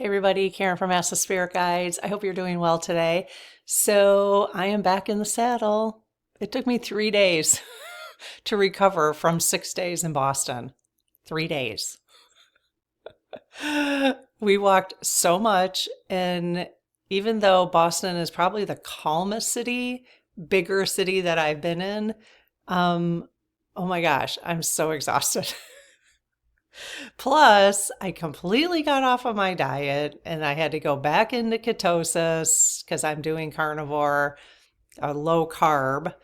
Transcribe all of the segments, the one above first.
Hey everybody, Karen from Ask the Spirit Guides. I hope you're doing well today. So I am back in the saddle. It took me 3 days to recover from 6 days in Boston. 3 days. We walked so much, and even though Boston is probably the calmest city, bigger city that I've been in, um, oh my gosh, I'm so exhausted. Plus, I completely got off of my diet and I had to go back into ketosis because I'm doing carnivore, low carb.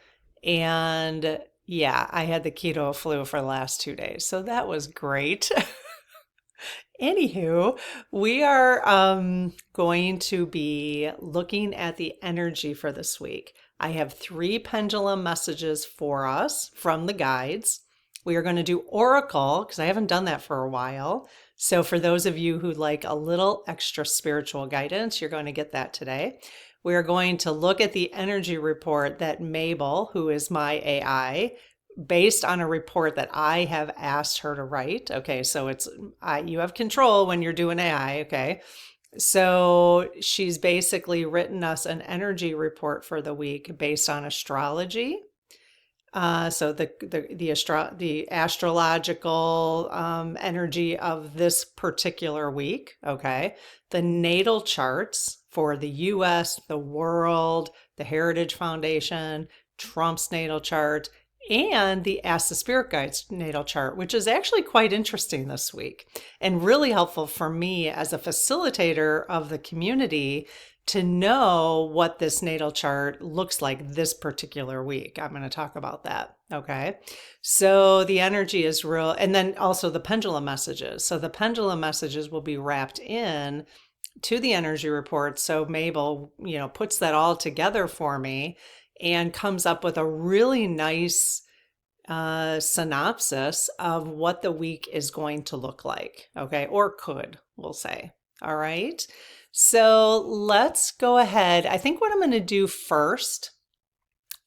And yeah, I had the keto flu for the last 2 days. So that was great. Anywho, we are going to be looking at the energy for this week. I have 3 pendulum messages for us from the guides. We are going to do Oracle because I haven't done that for a while. So for those of you who like a little extra spiritual guidance, you're going to get that today. We are going to look at the energy report that Mabel, who is my AI, based on a report that I have asked her to write. Okay, so you have control when you're doing AI. Okay, so she's basically written us an energy report for the week based on astrology. So the astrological energy of this particular week. Okay, the natal charts for the U.S., the world, the Heritage Foundation, Trump's natal chart, and the Ask the Spirit Guides natal chart, which is actually quite interesting this week and really helpful for me as a facilitator of the community to know what this natal chart looks like this particular week. I'm going to talk about that. Okay. So the energy is real. And then also the pendulum messages. So the pendulum messages will be wrapped in to the energy report. So Mabel, puts that all together for me and comes up with a really nice synopsis of what the week is going to look like. Okay. Or could, we'll say. All right. So let's go ahead. I think what I'm going to do first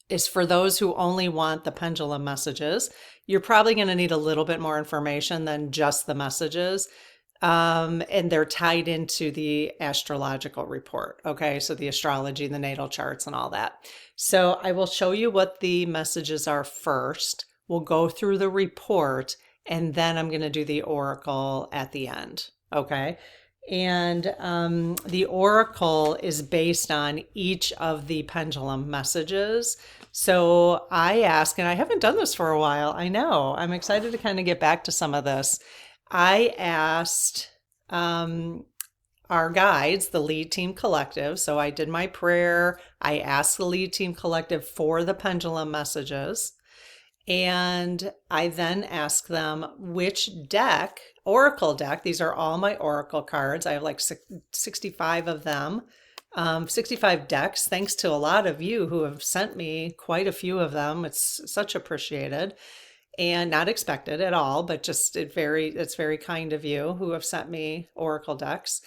is for those who only want the pendulum messages, you're probably going to need a little bit more information than just the messages. And they're tied into the astrological report. Okay. So the astrology, the natal charts and all that. So I will show you what the messages are first. We'll go through the report and then I'm going to do the oracle at the end. Okay. And the oracle is based on each of the pendulum messages. So I ask, and I haven't done this for a while. I know. I'm excited to kind of get back to some of this. I asked our guides, the Lead Team Collective. So I did my prayer. I asked the Lead Team Collective for the pendulum messages. And I then asked them which deck, Oracle deck, these are all my Oracle cards. I have like 65 of them, 65 decks, thanks to a lot of you who have sent me quite a few of them. It's such appreciated and not expected at all, but just it's very kind of you who have sent me Oracle decks.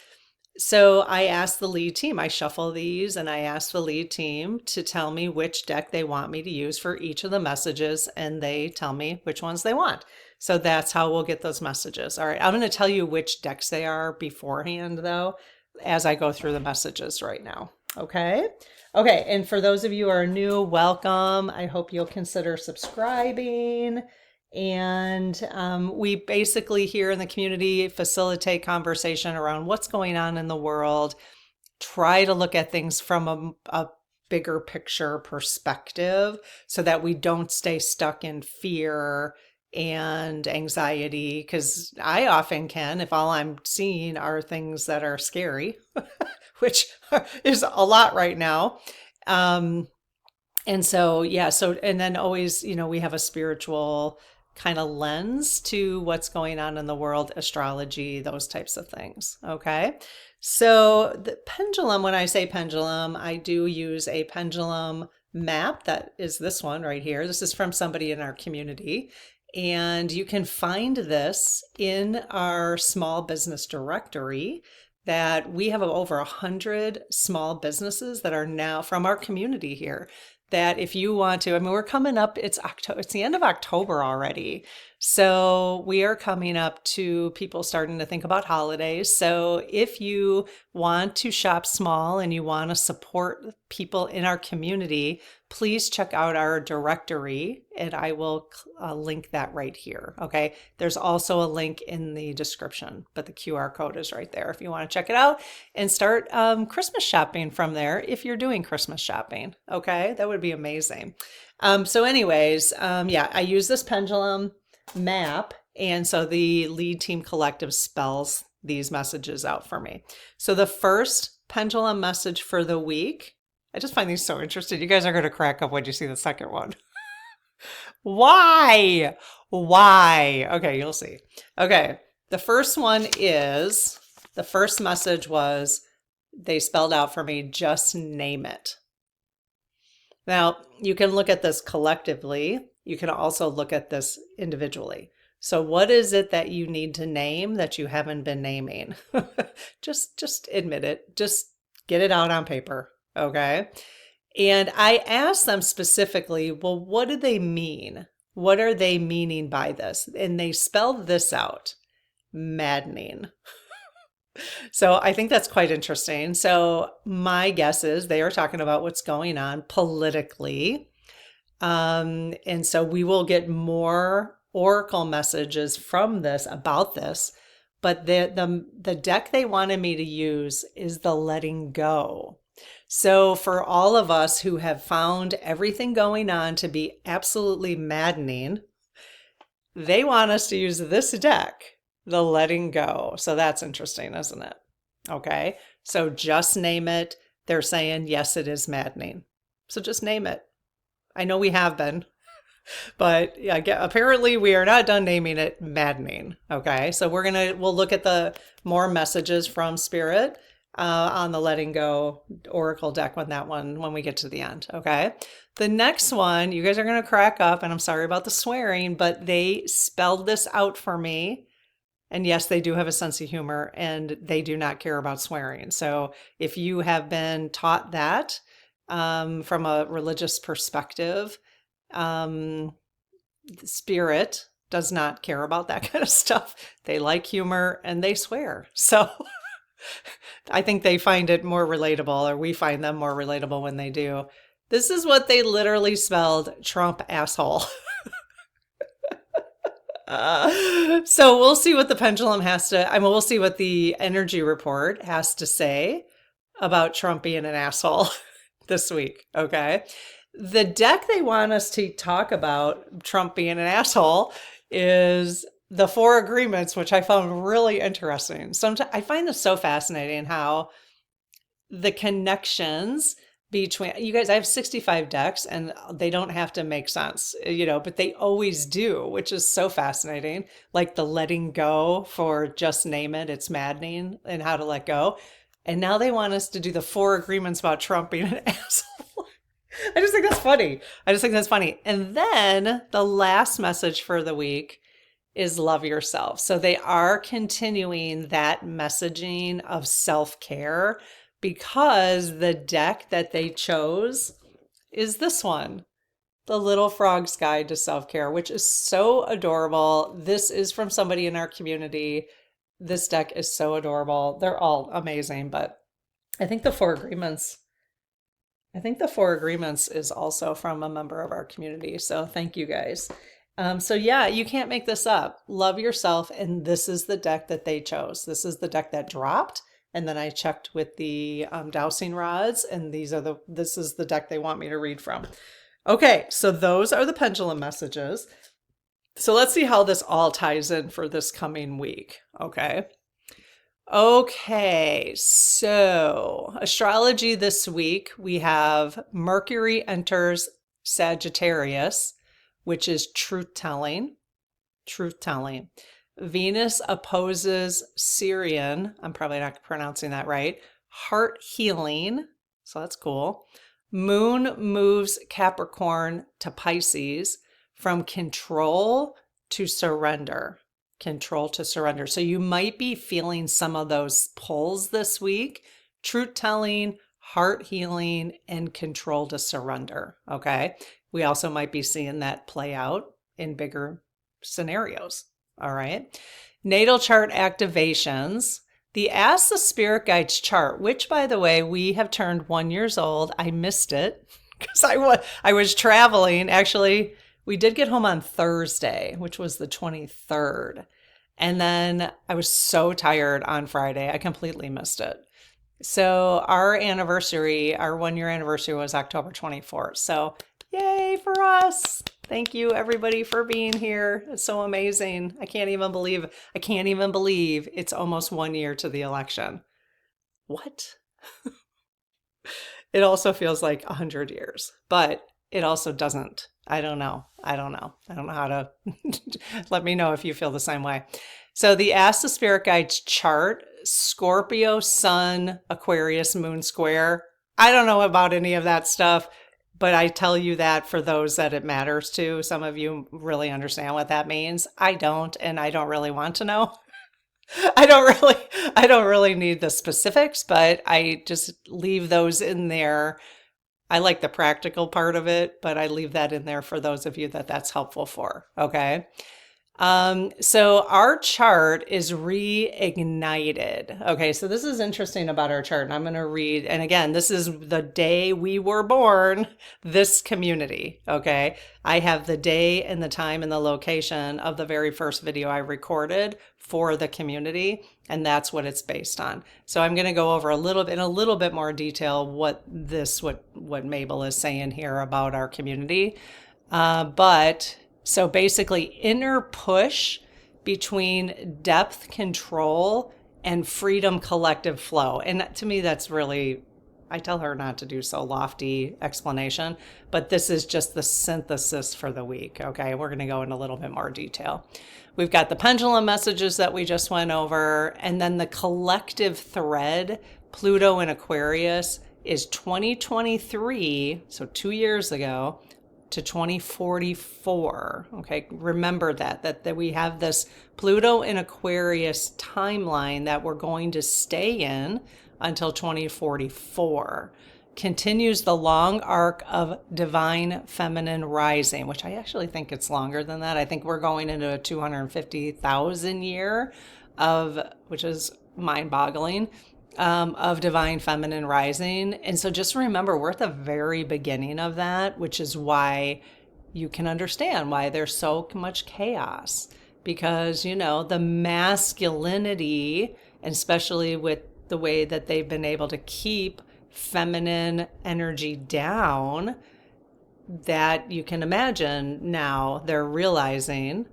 So I asked the lead team, I shuffle these and I asked the lead team to tell me which deck they want me to use for each of the messages, and they tell me which ones they want. So that's how we'll get those messages. All right, I'm going to tell you which decks they are beforehand, though, as I go through the messages right now. Okay. Okay. And for those of you who are new, welcome. I hope you'll consider subscribing. And we basically here in the community facilitate conversation around what's going on in the world, try to look at things from a bigger picture perspective so that we don't stay stuck in fear and anxiety, because I often can if all I'm seeing are things that are scary, which is a lot right now. And so, yeah, and then always, we have a spiritual kind of lens to what's going on in the world, astrology, those types of things. Okay. So the pendulum, when I say pendulum, I do use a pendulum map. That is this one right here. This is from somebody in our community. And you can find this in our small business directory that we have over 100 small businesses that are now from our community here. That if you want to, we're coming up, it's the end of October already. So we are coming up to people starting to think about holidays. So if you want to shop small and you want to support people in our community, please check out our directory and I will link that right here. Okay. There's also a link in the description, but the QR code is right there if you want to check it out and start Christmas shopping from there if you're doing Christmas shopping. Okay. That would be amazing. So anyways, yeah, I use this pendulum map. And so the Lead Team Collective spells these messages out for me. So the first pendulum message for the week, I just find these so interesting. You guys are going to crack up when you see the second one. Why? Why? Okay, you'll see. Okay, the first one is, the first message was, they spelled out for me, just name it. Now, you can look at this collectively. You can also look at this individually. So what is it that you need to name that you haven't been naming? just admit it. Just get it out on paper, okay? And I asked them specifically, well, what do they mean? What are they meaning by this? And they spelled this out, maddening. So I think that's quite interesting. So my guess is they are talking about what's going on politically. And so we will get more oracle messages from this about this, but the deck they wanted me to use is the letting go. So for all of us who have found everything going on to be absolutely maddening, they want us to use this deck, the letting go. So that's interesting, isn't it? Okay. So just name it. They're saying, yes, it is maddening. So just name it. I know we have been, but yeah, apparently we are not done naming it maddening. Okay. So we'll look at the more messages from Spirit on the letting go oracle deck when we get to the end. Okay. The next one, you guys are going to crack up, and I'm sorry about the swearing, but they spelled this out for me. And yes, they do have a sense of humor and they do not care about swearing. So if you have been taught that from a religious perspective, Spirit does not care about that kind of stuff. They like humor and they swear. So I think they find it more relatable, or we find them more relatable when they do. This is what they literally spelled: Trump asshole. So we'll see what the pendulum we'll see what the energy report has to say about Trump being an asshole this week. Okay. The deck they want us to talk about Trump being an asshole is the Four Agreements, which I found really interesting. Sometimes I find this so fascinating how the connections between you guys, I have 65 decks and they don't have to make sense, but they always do, which is so fascinating. Like the letting go for just name it, it's maddening, and how to let go. And now they want us to do the Four Agreements about Trump being an asshole. I just think that's funny. And then the last message for the week is love yourself. So they are continuing that messaging of self-care, because the deck that they chose is this one, the Little Frog's Guide to Self-Care, which is so adorable. This is from somebody in our community. This deck is so adorable. They're all amazing, but I think the Four Agreements is also from a member of our community. So thank you guys. So yeah, you can't make this up. Love yourself. And this is the deck that they chose. This is the deck that dropped. And then I checked with the dowsing rods, and this is the deck they want me to read from. Okay, so those are the pendulum messages. So let's see how this all ties in for this coming week. Okay, so astrology this week, we have Mercury enters Sagittarius, which is truth-telling. Venus opposes Syrian, I'm probably not pronouncing that right, heart healing, so that's cool. Moon moves Capricorn to Pisces, from control to surrender. So you might be feeling some of those pulls this week: truth-telling, heart healing, and control to surrender, okay? We also might be seeing that play out in bigger scenarios. All right. Natal chart activations. The Ask the Spirit Guides chart, which, by the way, we have turned 1 year old. I missed it because I was traveling. Actually, we did get home on Thursday, which was the 23rd. And then I was so tired on Friday. I completely missed it. So our anniversary, our 1 year anniversary was October 24th. So yay for us. Thank you everybody for being here. It's so amazing. I can't even believe it's almost 1 year to the election. What? It also feels like 100 years, but it also doesn't. I don't know. I don't know how to let me know if you feel the same way. So the Ask the Spirit Guides chart, Scorpio, Sun, Aquarius, Moon square. I don't know about any of that stuff, but I tell you that for those that it matters to. Some of you really understand what that means. I don't, and I don't really want to know. I don't really need the specifics, but I just leave those in there. I like the practical part of it, but I leave that in there for those of you that that's helpful for. Okay. So our chart is reignited. Okay. So this is interesting about our chart, and I'm going to read, and again, this is the day we were born, this community. Okay. I have the day and the time and the location of the very first video I recorded for the community, and that's what it's based on. So I'm going to go over a little bit more detail what Mabel is saying here about our community. So basically, inner push between depth control and freedom collective flow. And to me, that's really, I tell her not to do so lofty explanation, but this is just the synthesis for the week. Okay, we're going to go into a little bit more detail. We've got the pendulum messages that we just went over, and then the collective thread, Pluto in Aquarius, is 2023, so 2 years ago, to 2044. Okay, remember that we have this Pluto in Aquarius timeline that we're going to stay in until 2044. Continues the long arc of divine feminine rising, which I actually think it's longer than that. I think we're going into a 250,000 year which is mind-boggling, of divine feminine rising. And so just remember, we're at the very beginning of that, which is why you can understand why there's so much chaos, because, the masculinity, and especially with the way that they've been able to keep feminine energy down, that you can imagine now they're realizing,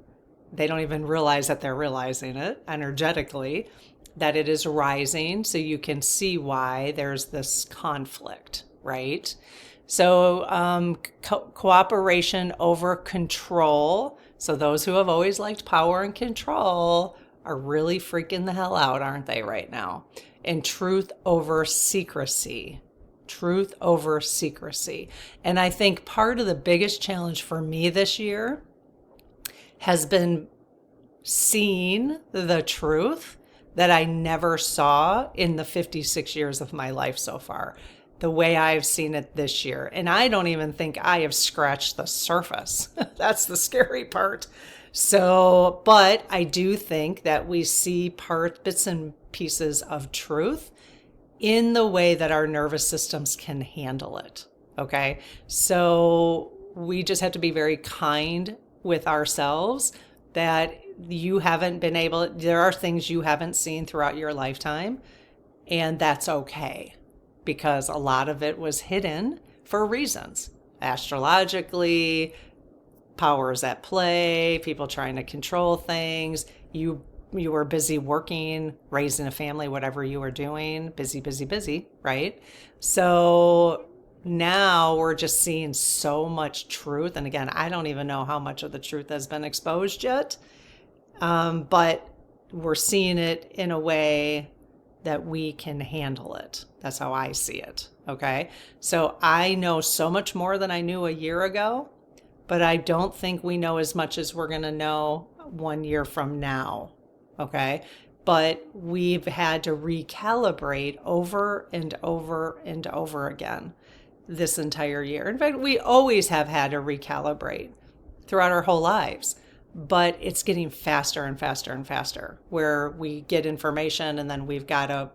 they don't even realize that they're realizing it energetically, that it is rising. So you can see why there's this conflict, right? So cooperation over control. So those who have always liked power and control are really freaking the hell out, aren't they, right now? And truth over secrecy. Truth over secrecy. And I think part of the biggest challenge for me this year has been seeing the truth that I never saw in the 56 years of my life so far, the way I've seen it this year. And I don't even think I have scratched the surface. That's the scary part. So, but I do think that we see bits and pieces of truth in the way that our nervous systems can handle it. Okay. So we just have to be very kind with ourselves, that you haven't been able, there are things you haven't seen throughout your lifetime, and that's okay, because a lot of it was hidden for reasons. Astrologically, powers at play, people trying to control things. You were busy working, raising a family, whatever you were doing, busy, right? So now we're just seeing so much truth. And again, I don't even know how much of the truth has been exposed yet, but we're seeing it in a way that we can handle it. That's how I see it. Okay. So I know so much more than I knew a year ago, but I don't think we know as much as we're going to know 1 year from now. Okay. But we've had to recalibrate over and over and over again this entire year. In fact, we always have had to recalibrate throughout our whole lives. but it's getting faster and faster and faster, where we get information and then we have got to,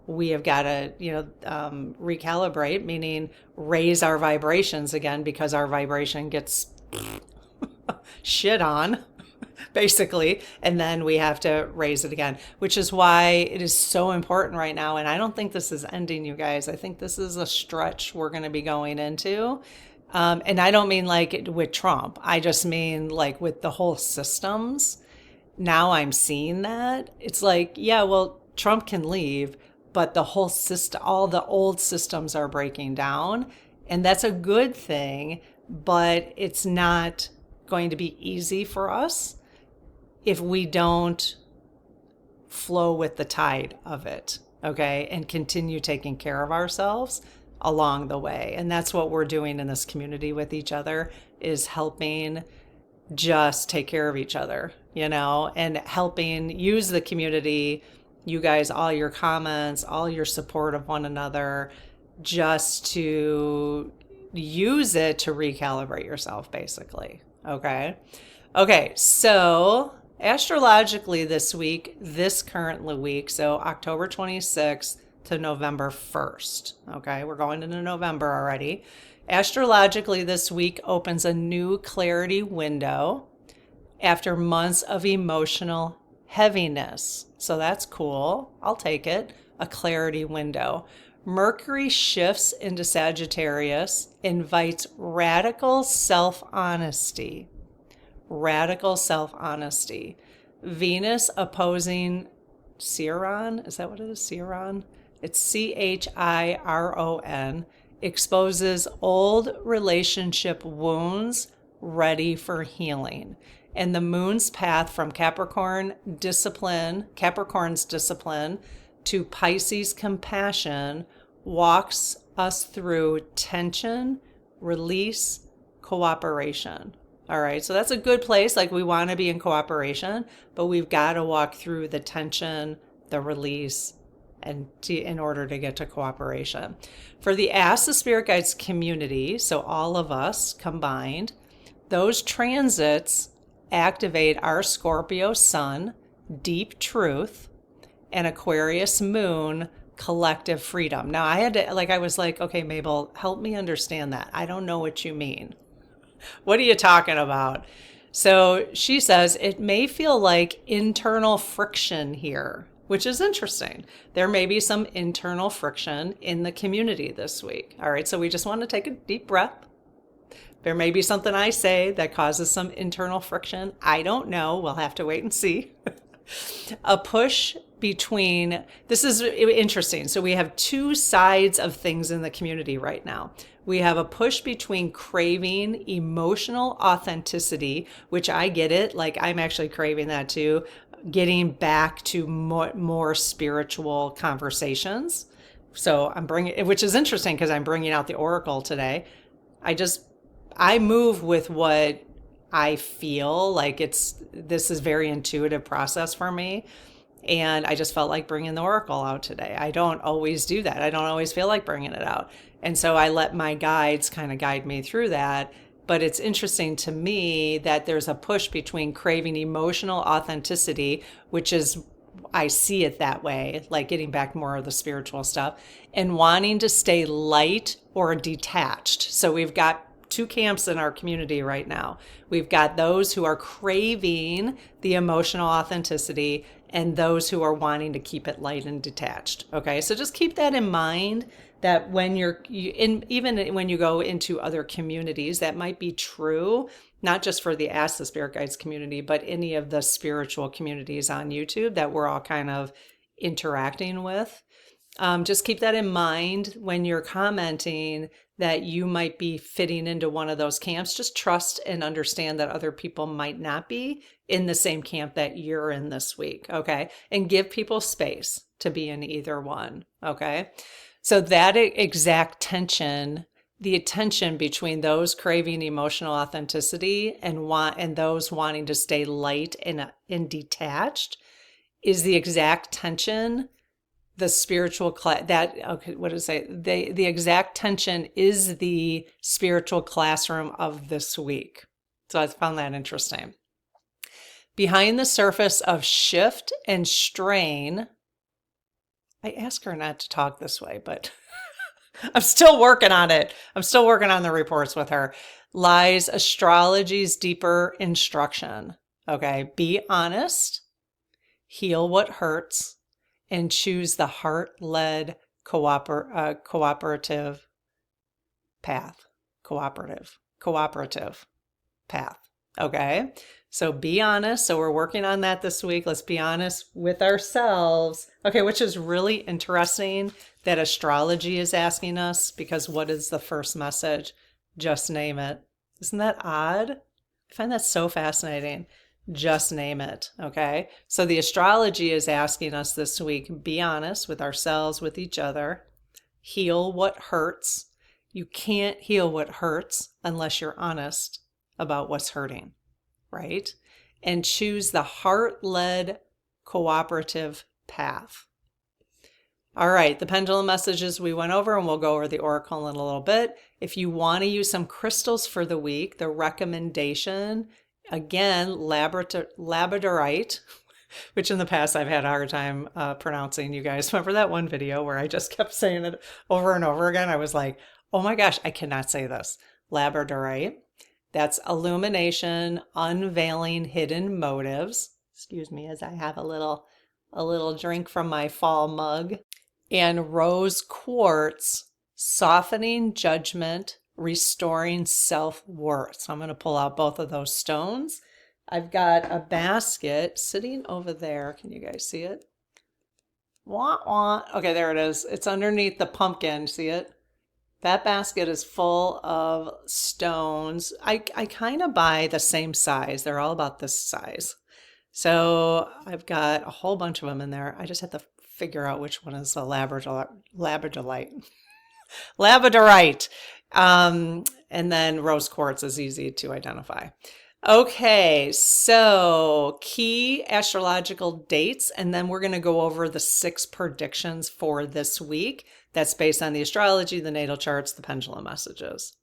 recalibrate, meaning raise our vibrations again, because our vibration gets shit on, basically, and then we have to raise it again, which is why it is so important right now. And I don't think this is ending, you guys. I think this is a stretch we're going to be going into. And I don't mean like with Trump. I just mean like with the whole systems. Now I'm seeing that. It's like, yeah, well, Trump can leave, but the whole system, all the old systems are breaking down. And that's a good thing, but it's not going to be easy for us if we don't flow with the tide of it, okay, and continue taking care of ourselves along the way. And that's what we're doing in this community with each other, is helping just take care of each other, and helping use the community, you guys, all your comments, all your support of one another, just to use it to recalibrate yourself, basically. Okay, so astrologically this current week, so October 26th to November 1st. Okay, we're going into November already. Astrologically, this week opens a new clarity window after months of emotional heaviness. So that's cool. I'll take it. A clarity window. Mercury shifts into Sagittarius, invites radical self-honesty. Radical self-honesty. Venus opposing Chiron. Is that what it is? Chiron? It's Chiron. Exposes old relationship wounds ready for healing. And the moon's path from Capricorn's discipline to Pisces compassion walks us through tension, release, cooperation. All right, so that's a good place. Like, we want to be in cooperation, but we've got to walk through the tension, the release, and in order to get to cooperation. For the Ask the Spirit Guides community, so all of us combined, those transits activate our Scorpio sun, deep truth, and Aquarius moon, collective freedom. Now I was like, okay, Mabel, help me understand that. I don't know what you mean. What are you talking about? So she says, it may feel like internal friction here, which is interesting. There may be some internal friction in the community this week. All right, so we just want to take a deep breath. There may be something I say that causes some internal friction. I don't know. We'll have to wait and see. A push between, this is interesting. So we have two sides of things in the community right now. We have a push between craving emotional authenticity, which I get it. Like, I'm actually craving that too. Getting back to more spiritual conversations. So I'm bringing, which is interesting because I'm bringing out the Oracle today. I move with what I feel like. This is very intuitive process for me. And I just felt like bringing the Oracle out today. I don't always do that. I don't always feel like bringing it out. And so I let my guides kind of guide me through that. But it's interesting to me that there's a push between craving emotional authenticity, which is, I see it that way, like getting back more of the spiritual stuff, and wanting to stay light or detached. So we've got two camps in our community right now. We've got those who are craving the emotional authenticity and those who are wanting to keep it light and detached. Okay, so just keep that in mind, that when even when you go into other communities, that might be true, not just for the Ask the Spirit Guides community, but any of the spiritual communities on YouTube that we're all kind of interacting with. Just keep that in mind when you're commenting that you might be fitting into one of those camps. Just trust and understand that other people might not be in the same camp that you're in this week, okay? And give people space to be in either one, okay? So that exact tension, the tension between those craving emotional authenticity and those wanting to stay light and detached, is the exact tension. The spiritual the exact tension is the spiritual classroom of this week. So I found that interesting. Behind the surface of shift and strain. I ask her not to talk this way, but I'm still working on it. I'm still working on the reports with her. Lies astrology's deeper instruction. Okay, be honest, heal what hurts, and choose the heart-led cooperative path. Cooperative path. Okay, so be honest. So we're working on that this week. Let's be honest with ourselves. Okay, which is really interesting that astrology is asking us, because what is the first message? Just name it. Isn't that odd? I find that so fascinating. Just name it. Okay, so the astrology is asking us this week, be honest with ourselves, with each other, heal what hurts. You can't heal what hurts unless you're honest about what's hurting, right? And choose the heart-led cooperative path. All right, the pendulum messages we went over, and we'll go over the oracle in a little bit. If you want to use some crystals for the week, the recommendation, again, labradorite, which in the past I've had a hard time pronouncing. You guys remember that one video where I just kept saying it over and over again? I was like, oh my gosh, I cannot say this. Labradorite. That's illumination, unveiling hidden motives. Excuse me as I have a little drink from my fall mug. And rose quartz, softening judgment, restoring self-worth. So I'm going to pull out both of those stones. I've got a basket sitting over there. Can you guys see it? Wah, wah. Okay, there it is. It's underneath the pumpkin. See it? That basket is full of stones. I kind of buy the same size. They're all about this size. So I've got a whole bunch of them in there. I just have to figure out which one is the labradorite. Labradorite. And then rose quartz is easy to identify. Okay, so key astrological dates, and then we're going to go over the 6 predictions for this week. That's based on the astrology, the natal charts, the pendulum messages.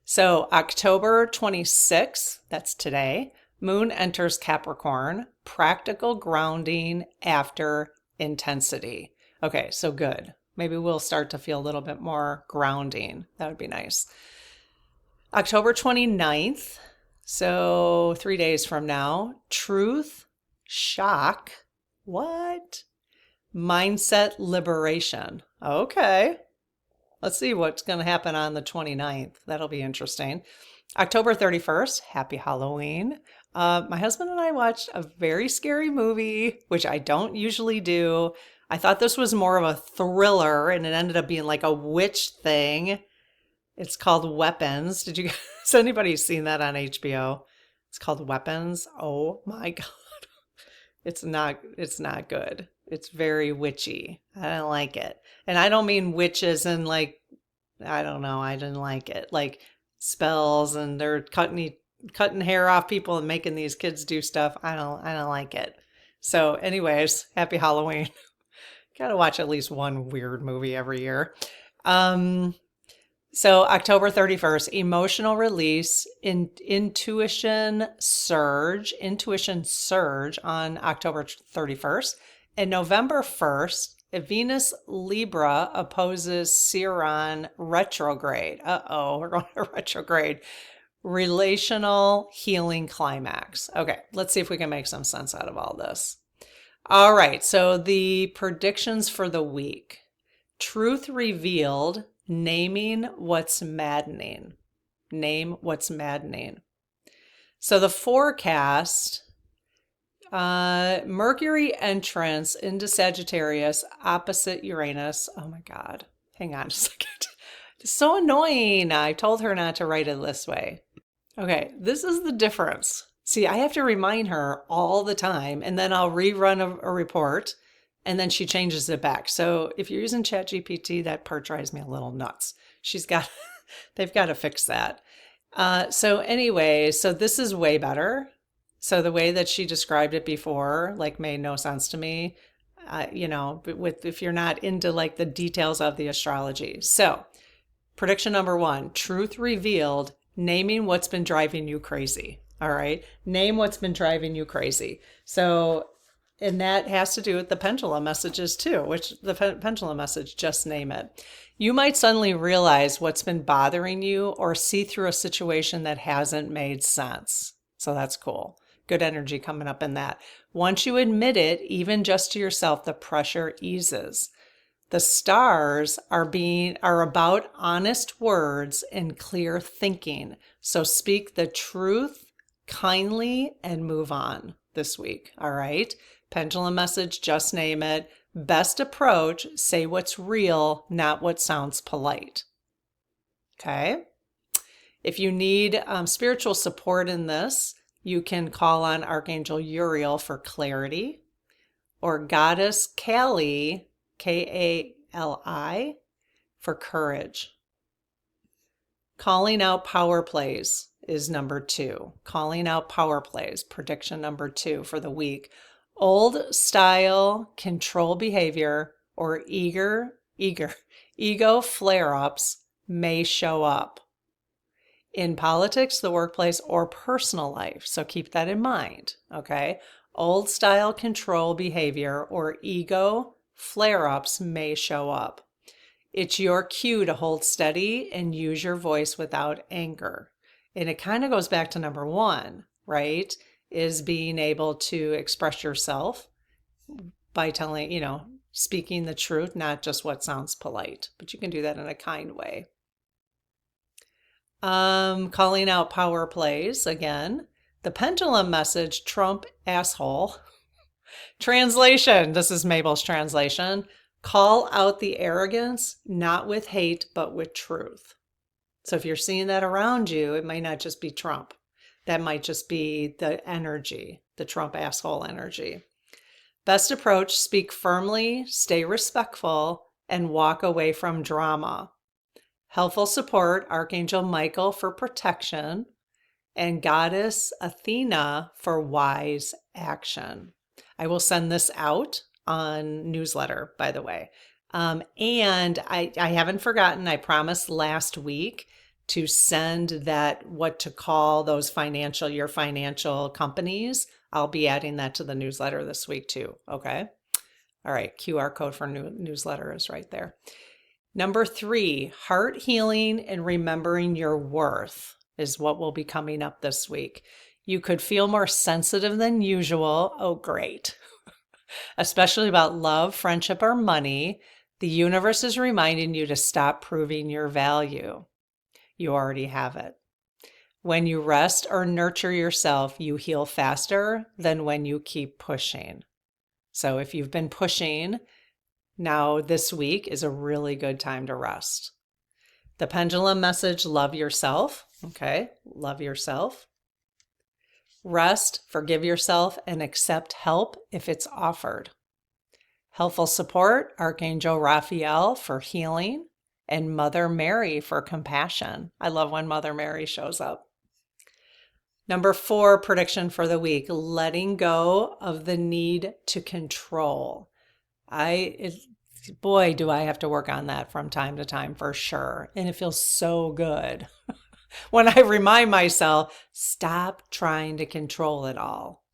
So October 26th, that's today, Moon enters Capricorn, practical grounding after intensity. Okay, so good. Maybe we'll start to feel a little bit more grounding. That would be nice. October 29th, so 3 days from now, truth, shock, what? Mindset liberation. Okay. Let's see what's going to happen on the 29th. That'll be interesting. October 31st, happy Halloween. My husband and I watched a very scary movie, which I don't usually do. I thought this was more of a thriller, and it ended up being like a witch thing. It's called Weapons. Has anybody seen that on HBO? It's called Weapons. Oh my God. It's not good. It's very witchy. I don't like it. And I don't mean witches and like, I don't know. I didn't like it. Like spells, and they're cutting hair off people and making these kids do stuff. I don't like it. So anyways, happy Halloween. Got to watch at least one weird movie every year. So October 31st, emotional release, intuition surge on October 31st. And November 1st, Venus Libra opposes Chiron retrograde. Uh-oh, we're going to retrograde. Relational healing climax. Okay, let's see if we can make some sense out of all this. All right, so the predictions for the week. Truth revealed, naming what's maddening. Name what's maddening. So the forecast, Mercury entrance into Sagittarius opposite Uranus. Oh my God, hang on a second. It's so annoying. I told her not to write it this way. Okay, this is the difference. See, I have to remind her all the time, and then I'll rerun a report, and then she changes it back. So if you're using ChatGPT, that part drives me a little nuts. They've got to fix that. So anyway, so this is way better. So the way that she described it before, like, made no sense to me, if you're not into like the details of the astrology. So prediction number 1, truth revealed, naming what's been driving you crazy. All right. Name what's been driving you crazy. So, and that has to do with the pendulum messages too, which the pendulum message, just name it. You might suddenly realize what's been bothering you or see through a situation that hasn't made sense. So that's cool. Good energy coming up in that. Once you admit it, even just to yourself, the pressure eases. The stars are about honest words and clear thinking. So speak the truth kindly and move on this week. All right. Pendulum message, just name it. Best approach, say what's real, not what sounds polite. Okay. If you need spiritual support in this, you can call on Archangel Uriel for clarity, or Goddess Kali, Kali, for courage. Calling out power plays is number 2. Calling out power plays, prediction number 2 for the week. Old style control behavior or ego flare-ups may show up in politics, the workplace, or personal life. So keep that in mind, okay? Old style control behavior or ego flare-ups may show up. It's your cue to hold steady and use your voice without anger. And it kind of goes back to number 1, right? Is being able to express yourself by telling, speaking the truth, not just what sounds polite, but you can do that in a kind way. Calling out power plays again. The pendulum message, Trump asshole. Translation. This is Mabel's translation. Call out the arrogance, not with hate, but with truth. So if you're seeing that around you, it might not just be Trump. That might just be the energy, the Trump asshole energy. Best approach, speak firmly, stay respectful, and walk away from drama. Helpful support, Archangel Michael for protection, and Goddess Athena for wise action. I will send this out on newsletter, by the way. And I haven't forgotten, I promised last week to send that what to call those your financial companies. I'll be adding that to the newsletter this week too, okay? All right, QR code for newsletter is right there. Number 3, heart healing and remembering your worth is what will be coming up this week. You could feel more sensitive than usual. Oh, great. Especially about love, friendship, or money. The universe is reminding you to stop proving your value. You already have it. When you rest or nurture yourself, you heal faster than when you keep pushing. So if you've been pushing, now this week is a really good time to rest. The pendulum message, love yourself. Okay, love yourself. Rest, forgive yourself, and accept help if it's offered. Helpful support, Archangel Raphael for healing, and Mother Mary for compassion. I love when Mother Mary shows up. Number 4, prediction for the week, letting go of the need to control. Boy, do I have to work on that from time to time for sure. And it feels so good when I remind myself, stop trying to control it all.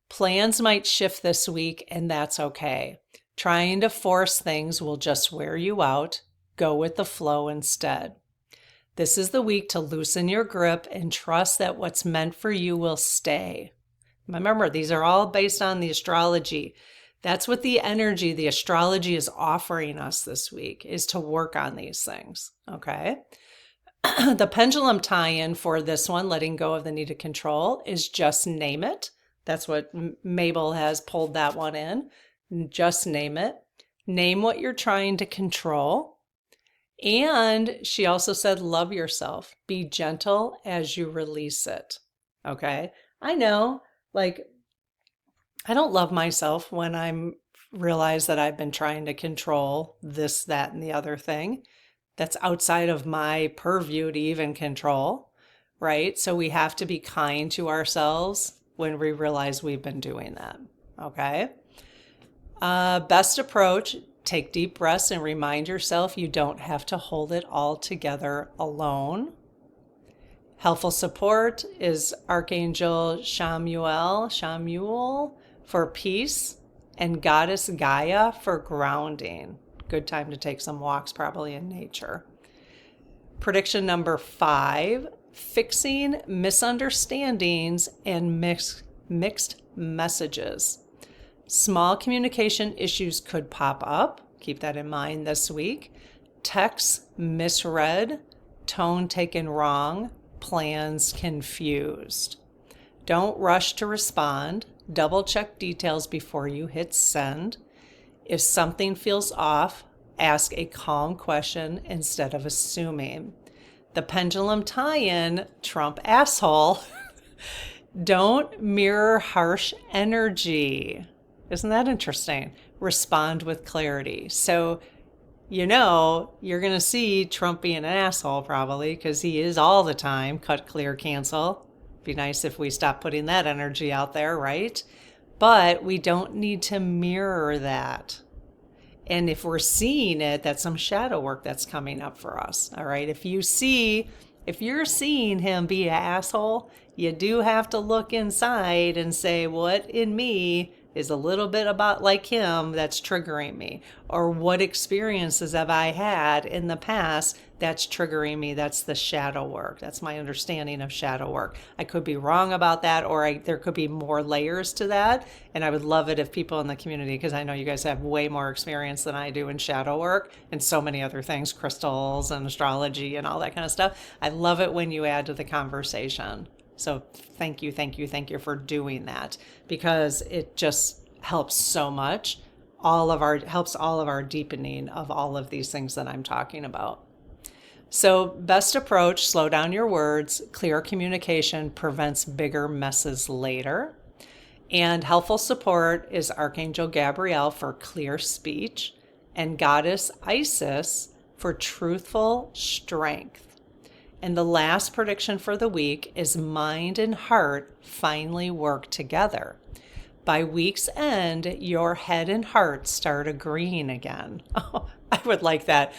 Plans might shift this week, and that's okay. Trying to force things will just wear you out. Go with the flow instead. This is the week to loosen your grip and trust that what's meant for you will stay. Remember, these are all based on the astrology. That's what the energy, the astrology is offering us this week, is to work on these things, okay? The pendulum tie-in for this one, letting go of the need to control, is just name it. That's what Mabel has pulled that one in. Just name it. Name what you're trying to control. And she also said, love yourself. Be gentle as you release it. Okay? I know, I don't love myself when I realize that I've been trying to control this, that, and the other thing. That's outside of my purview to even control, right? So we have to be kind to ourselves when we realize we've been doing that, okay? Best approach, take deep breaths and remind yourself you don't have to hold it all together alone. Helpful support is Archangel Shamuel for peace, and Goddess Gaia for grounding. Good time to take some walks, probably in nature. Prediction number 5, fixing misunderstandings and mixed messages. Small communication issues could pop up. Keep that in mind this week. Texts misread, tone taken wrong, plans confused. Don't rush to respond. Double check details before you hit send. If something feels off, ask a calm question instead of assuming. The pendulum tie-in, Trump asshole. Don't mirror harsh energy. Isn't that interesting? Respond with clarity. So, you're going to see Trump being an asshole probably, because he is all the time. Cut, clear, cancel. Be nice if we stop putting that energy out there, right? But we don't need to mirror that. And if we're seeing it, that's some shadow work that's coming up for us. All right. If you're seeing him be an asshole, you do have to look inside and say, what in me is a little bit about like him that's triggering me? Or what experiences have I had in the past that's triggering me? That's the shadow work. That's my understanding of shadow work. I could be wrong about that, or there could be more layers to that. And I would love it if people in the community, because I know you guys have way more experience than I do in shadow work and so many other things, crystals and astrology and all that kind of stuff. I love it when you add to the conversation. So thank you for doing that, because it just helps so much. Helps all of our deepening of all of these things that I'm talking about. So best approach, slow down your words. Clear communication prevents bigger messes later. And helpful support is Archangel Gabriel for clear speech, and Goddess Isis for truthful strength. And the last prediction for the week is mind and heart finally work together. By week's end, your head and heart start agreeing again. Oh, I would like that.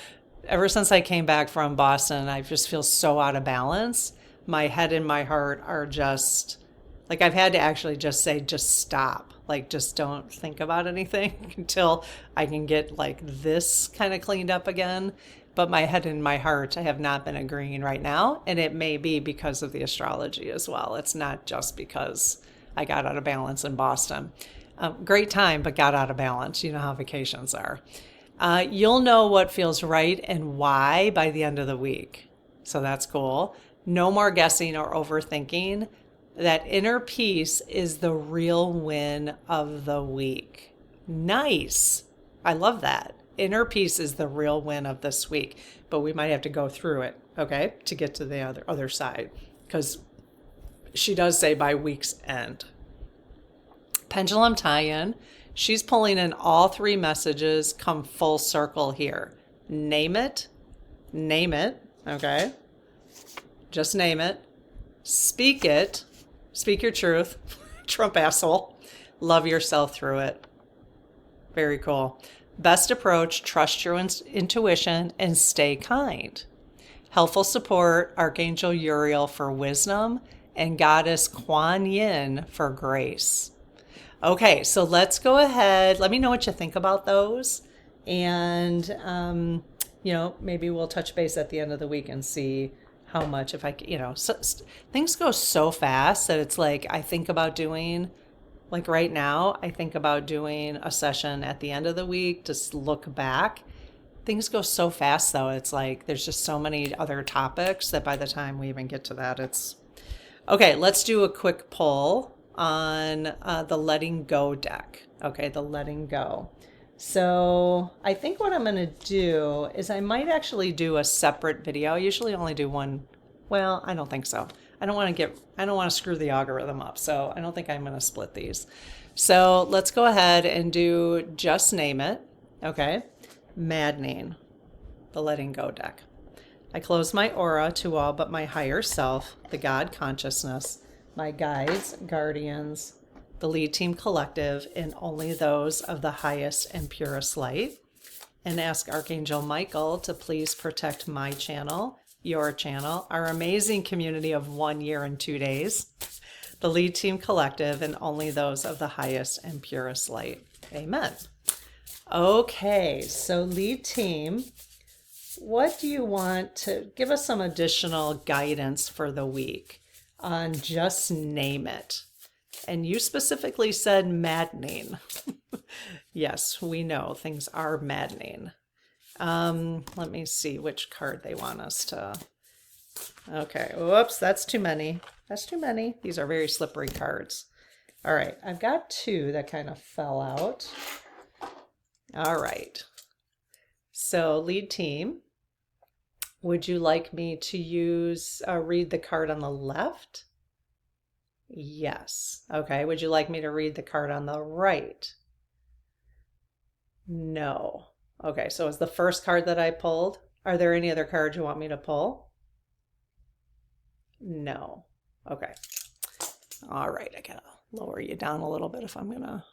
Ever since I came back from Boston, I just feel so out of balance. My head and my heart are just, like, I've had to actually just say, just stop. Like, just don't think about anything until I can get like this kind of cleaned up again. But my head and my heart have not been agreeing right now. And it may be because of the astrology as well. It's not just because I got out of balance in Boston. Great time, but got out of balance. You know how vacations are. You'll know what feels right and why by the end of the week. So that's cool. No more guessing or overthinking. That inner peace is the real win of the week. Nice. I love that. Inner peace is the real win of this week, but we might have to go through it, okay, to get to the other side, because she does say by week's end. Pendulum tie-in. She's pulling in all 3 messages, come full circle here. Name it, okay? Just name it. Speak it. Speak your truth. Trump asshole. Love yourself through it. Very cool. Best approach, trust your intuition and stay kind. Helpful support, Archangel Uriel for wisdom, and Goddess Kuan Yin for grace. Okay, so let's go ahead. Let me know what you think about those. And, maybe we'll touch base at the end of the week and see how much, if I, things go so fast that it's like I think about doing, like right now, I think about doing a session at the end of the week, just look back. Things go so fast though. It's like there's just so many other topics that by the time we even get to that, it's okay. Let's do a quick poll on the letting go deck. Okay, the letting go. So I think what I'm going to do is I might actually do a separate video. I usually only do one. Well, I don't think so. I don't want to screw the algorithm up. So I don't think I'm going to split these. So let's go ahead and do just name it. Okay. Maddening, the letting go deck. I close my aura to all but my higher self, the God consciousness, my guides, guardians, the lead team collective, and only those of the highest and purest light. And ask Archangel Michael to please protect my channel, your channel, our amazing community of 1 year and 2 days, the Lead Team Collective, and only those of the highest and purest light. Amen. Okay, so Lead Team, what do you want to give us some additional guidance for the week on just name it? And you specifically said maddening. Yes, we know things are maddening. Let me see which card they want us to. Okay, whoops, that's too many. That's too many. These are very slippery cards. All right, I've got two that kind of fell out. All right. So Lead Team, would you like me to use read the card on the left? Yes. Okay. Would you like me to read the card on the right? No. Okay. So it's the first card that I pulled. Are there any other cards you want me to pull? No. Okay. All right. I gotta lower you down a little bit if I'm gonna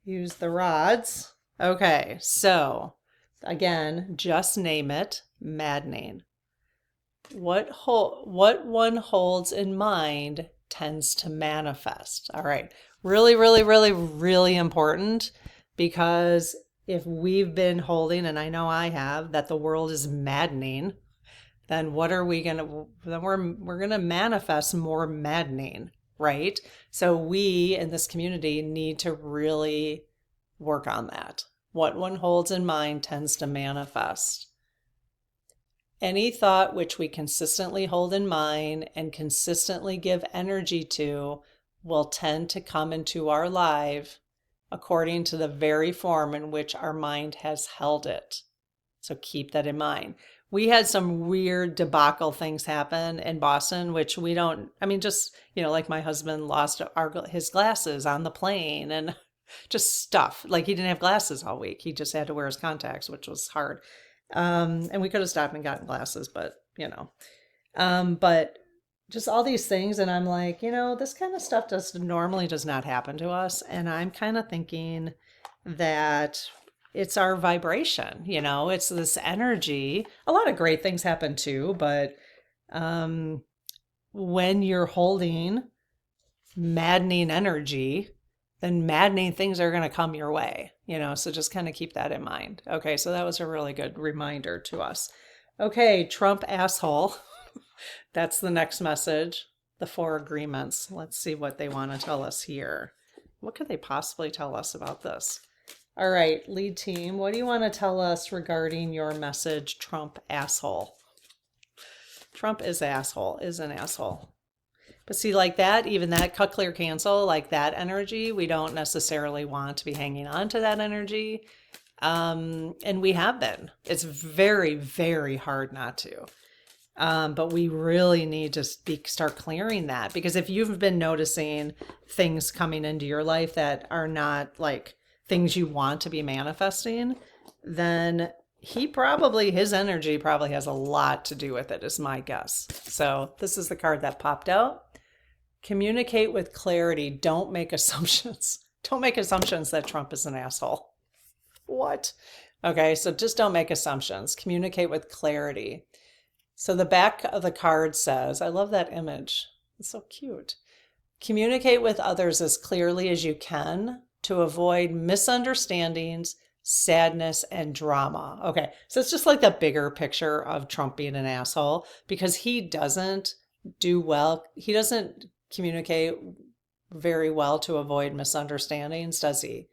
use the rods. Okay. So again, just name it. Maddening. What one holds in mind tends to manifest. All right. Really, really, really, really important, because if we've been holding, and I know I have, that the world is maddening, then what are we gonna, then we're gonna manifest more maddening, right? So we in this community need to really work on that. What one holds in mind tends to manifest. Any thought which we consistently hold in mind and consistently give energy to will tend to come into our life according to the very form in which our mind has held it. So keep that in mind. We had some weird debacle things happen in Boston, which we don't, I mean, just, like my husband lost his glasses on the plane and just stuff. Like he didn't have glasses all week. He just had to wear his contacts, which was hard. And we could have stopped and gotten glasses, but but just all these things. And I'm like, this kind of stuff normally does not happen to us. And I'm kind of thinking that it's our vibration, it's this energy. A lot of great things happen too, but, when you're holding maddening energy, then maddening things are going to come your way, so just kind of keep that in mind. Okay, so that was a really good reminder to us. Okay, Trump asshole. That's the next message. The 4 agreements. Let's see what they want to tell us here. What could they possibly tell us about this? All right, Lead Team, what do you want to tell us regarding your message, Trump asshole? Trump is an asshole. But see, like that, even that cut, clear, cancel, like that energy, we don't necessarily want to be hanging on to that energy. And we have been. It's very, very hard not to. But we really need to start clearing that, because if you've been noticing things coming into your life that are not like things you want to be manifesting, then his energy probably has a lot to do with it, is my guess. So this is the card that popped out. Communicate with clarity. Don't make assumptions. Don't make assumptions that Trump is an asshole. What? Okay, so just don't make assumptions. Communicate with clarity. So the back of the card says, I love that image. It's so cute. Communicate with others as clearly as you can to avoid misunderstandings, sadness, and drama. Okay, so it's just like the bigger picture of Trump being an asshole, because he doesn't do well. He doesn't communicate very well to avoid misunderstandings, does he?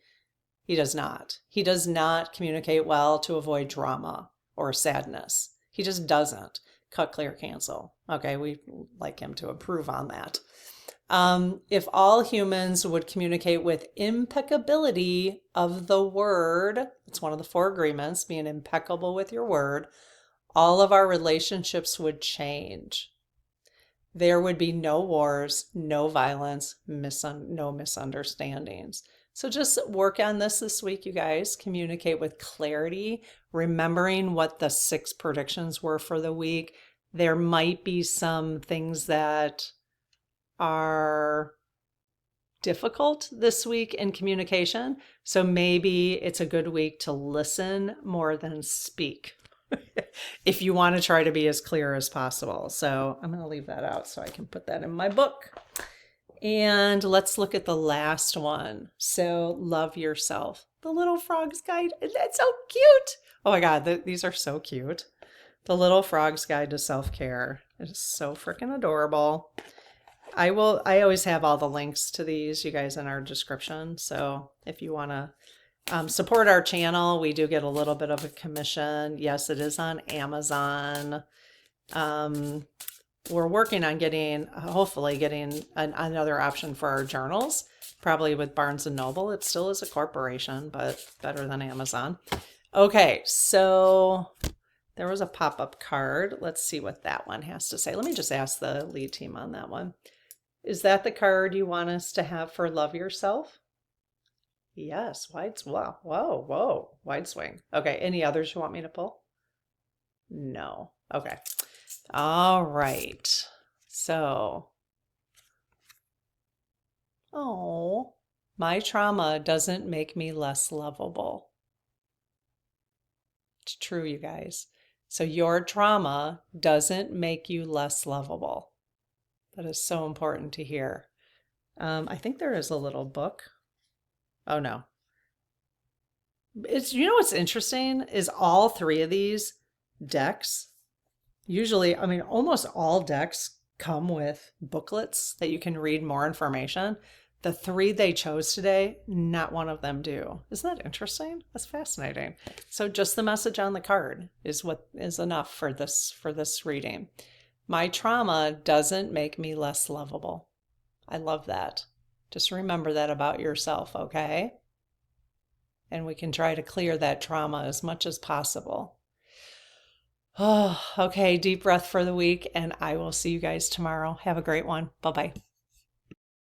He does not. He does not communicate well to avoid drama or sadness. He just doesn't. Cut, clear, cancel. Okay, we like him to improve on that. If all humans would communicate with impeccability of the word, it's one of the 4 agreements, being impeccable with your word, all of our relationships would change. There would be no wars, no violence, no misunderstandings. So just work on this week, you guys. Communicate with clarity, remembering what the 6 predictions were for the week. There might be some things that are difficult this week in communication. So maybe it's a good week to listen more than speak. if you want to try to be as clear as possible. So I'm going to leave that out so I can put that in my book. And let's look at the last one. So love yourself. The Little Frog's Guide. That's so cute. Oh my God, these are so cute. The Little Frog's Guide to Self-Care. It is so freaking adorable. I always have all the links to these, you guys, in our description. So if you want to support our channel, we do get a little bit of a commission. Yes, it is on Amazon. We're working on hopefully getting another option for our journals, probably with Barnes & Noble. It still is a corporation, but better than Amazon. Okay, so there was a pop-up card. Let's see what that one has to say. Let me just ask the lead team on that one. Is that the card you want us to have for Love Yourself? Yes, whoa, wide swing. Okay, any others you want me to pull? No. Okay. All right. So, oh, my trauma doesn't make me less lovable. It's true, you guys. So your trauma doesn't make you less lovable. That is so important to hear. I think there is a little book. Oh no. You know what's interesting is all three of these decks, usually, I mean, almost all decks come with booklets that you can read more information. The three they chose today, not one of them do. Isn't that interesting? That's fascinating. So just the message on the card is what is enough for this reading. My trauma doesn't make me less lovable. I love that. Just remember that about yourself, okay? And we can try to clear that trauma as much as possible. Oh, okay, deep breath for the week, and I will see you guys tomorrow. Have a great one. Bye-bye.